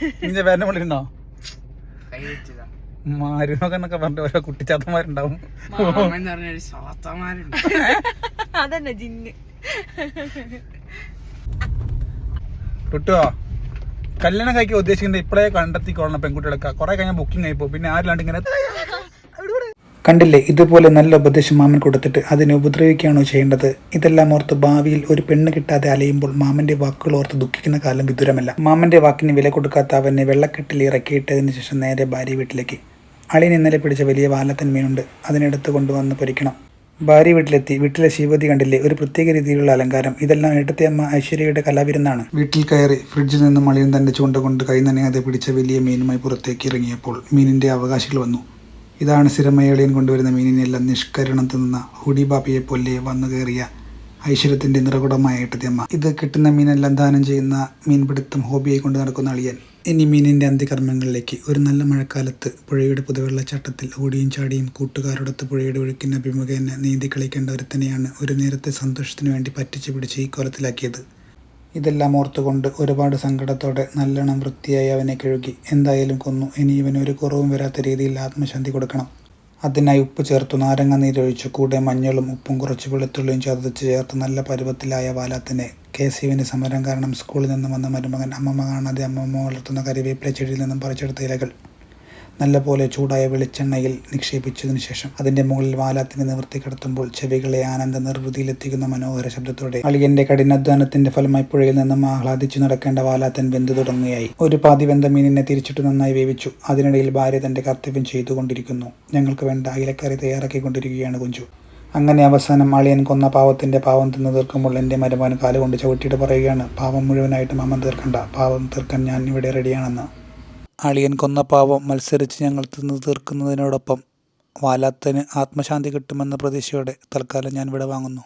നിന്റെ പേരനെ വിളിക്കണോ? മാരുന്നൊക്കെ പറഞ്ഞിട്ട് ഓരോ കുട്ടിച്ചാത്തന്മാരുണ്ടാവും. അതന്നെ ജിന്ന്. കിട്ടുവോ? കല്യാണം കഴിക്കാൻ ഉദ്ദേശിക്കുന്നത് ഇപ്പഴേ കണ്ടെത്തിക്കോളണം പെൺകുട്ടികളൊക്കെ. കുറെ കഴിഞ്ഞാൽ ബുക്കിംഗ് ആയിപ്പോ പിന്നെ ആരില്ലാണ്ട് ഇങ്ങനെ. കണ്ടില്ലേ, ഇതുപോലെ നല്ല ഉപദേശം മാമൻ കൊടുത്തിട്ട് അതിനെ ഉപദ്രവിക്കുകയാണോ ചെയ്യേണ്ടത്? ഇതെല്ലാം ഓർത്ത് ഭാവിയിൽ ഒരു പെണ്ണ് കിട്ടാതെ അലയുമ്പോൾ മാമന്റെ വാക്കുകൾ ഓർത്ത് ദുഃഖിക്കുന്ന കാലം വിദൂരമല്ല. മാമന്റെ വാക്കിന് വില കൊടുക്കാത്ത അവനെ വെള്ളക്കെട്ടിൽ ഇറക്കിയിട്ടതിന് ശേഷം നേരെ ഭാര്യ വീട്ടിലേക്ക്. അളിയൻ ഇന്നലെ പിടിച്ച വലിയ വാലത്തൻ മീനുണ്ട്, അതിനെടുത്ത് കൊണ്ടുവന്ന് പൊരിക്കണം. ഭാര്യ വീട്ടിലെത്തി. വീട്ടിലെ ശിവതി കണ്ടില്ലേ, ഒരു പ്രത്യേക രീതിയിലുള്ള അലങ്കാരം. ഇതെല്ലാം ഏട്ടത്തെ അമ്മ ഐശ്വര്യയുടെ കലാവിരുന്നാണ്. വീട്ടിൽ കയറി ഫ്രിഡ്ജിൽ നിന്നും അളിയൻ തന്റെ ചൂണ്ട കൊണ്ട് കൈ നനയാതെ പിടിച്ച വലിയ മീനുമായി പുറത്തേക്ക് ഇറങ്ങിയപ്പോൾ മീനിന്റെ അവകാശികൾ വന്നു. ഇതാണ് സ്ഥിരമായി അളിയൻ കൊണ്ടുവരുന്ന മീനിനെല്ലാം നിഷ്കരണം തിന്നുന്ന ഹുഡിബാപ്പിയെ പോലെ വന്നു കയറിയ ഐശ്വര്യത്തിന്റെ നിറകുടമായ ഏട്ടത്തിയമ്മ. ഇത് കിട്ടുന്ന മീനെല്ലാം ദാനം ചെയ്യുന്ന മീൻപിടുത്തം ഹോബിയായി കൊണ്ട് നടക്കുന്ന അളിയൻ. ഇനി മീനിന്റെ അന്ത്യകർമ്മങ്ങളിലേക്ക്. ഒരു നല്ല മഴക്കാലത്ത് പുഴയുടെ പുതുവെള്ളച്ചാട്ടത്തിൽ ഓടിയും ചാടിയും കൂട്ടുകാരോടൊത്ത് പുഴയുടെ ഒഴുക്കിന് അഭിമുഖേന നീന്തി കളിക്കേണ്ട ഒരുത്തനെയാണ് ഒരു നേരത്തെ സന്തോഷത്തിനു വേണ്ടി പറ്റിച്ചു പിടിച്ച് ഈ കോലത്തിലാക്കിയത്. ഇതെല്ലാം ഓർത്തുകൊണ്ട് ഒരുപാട് സങ്കടത്തോടെ നല്ലോണം വൃത്തിയായി അവനെ കഴുകി. എന്തായാലും കൊന്നു. ഇനി ഇവന് ഒരു കുറവും വരാത്ത രീതിയിൽ ആത്മശാന്തി കൊടുക്കണം. അതിനായി ഉപ്പ് ചേർത്തു, നാരങ്ങ നീരൊഴിച്ചു, കൂടെ മഞ്ഞളും ഉപ്പും കുറച്ച് വെളുത്തുള്ളിയും ചതച്ച് ചേർത്ത് നല്ല പരുവത്തിലായ വാലാത്തിനെ KCവിന് സമരം കാരണം സ്കൂളിൽ നിന്നും വന്ന മരുമകൻ അമ്മമ്മ കാണാതെ അമ്മമ്മ വളർത്തുന്ന കറിവേപ്പില ചെടിയിൽ നിന്നും പറിച്ചെടുത്ത ഇലകൾ നല്ലപോലെ ചൂടായ വെളിച്ചെണ്ണയിൽ നിക്ഷേപിച്ചതിനു ശേഷം അതിന്റെ മുകളിൽ വാലാത്തിനെ നിവർത്തി കിടത്തുമ്പോൾ ചെവികളെ ആനന്ദ നിർവൃതിയിലെത്തിക്കുന്ന മനോഹര ശബ്ദത്തോടെ അളിയന്റെ കഠിനാധ്വാനത്തിന്റെ ഫലമായി പുഴയിൽ നിന്നും ആഹ്ലാദിച്ചു നടക്കേണ്ട വാലാത്തൻ വെന്തു തുടങ്ങുകയായി. ഒരു പാതി വെന്ത മീനിനെ തിരിച്ചിട്ട് നന്നായി വേവിച്ചു. അതിനിടയിൽ ഭാര്യ തന്റെ കർത്തവ്യം ചെയ്തുകൊണ്ടിരിക്കുന്നു. ഞങ്ങൾക്ക് വേണ്ട അയിലക്കറി തയ്യാറാക്കിക്കൊണ്ടിരിക്കുകയാണ് കുഞ്ചു. അങ്ങനെ അവസാനം അളിയൻ കൊന്ന പാവത്തിന്റെ പാവം തിന്നു തീർക്കുമ്പോൾ എൻ്റെ മരുമകൻ കാലുകൊണ്ട് ചവിട്ടിയിട്ട് പറയുകയാണ്, പാവം മുഴുവനായിട്ട് മാമൻ തീർക്കണ്ട, പാവം തീർക്കാൻ ഞാൻ ഇവിടെ റെഡിയാണെന്ന്. അളിയൻ കൊന്ന പാവം മത്സരിച്ച് ഞങ്ങൾ തിന്നു തീർക്കുന്നതിനോടൊപ്പം വാലാത്തന് ആത്മശാന്തി കിട്ടുമെന്ന പ്രതീക്ഷയോടെ തൽക്കാലം ഞാൻ ഇവിടെ വാങ്ങുന്നു.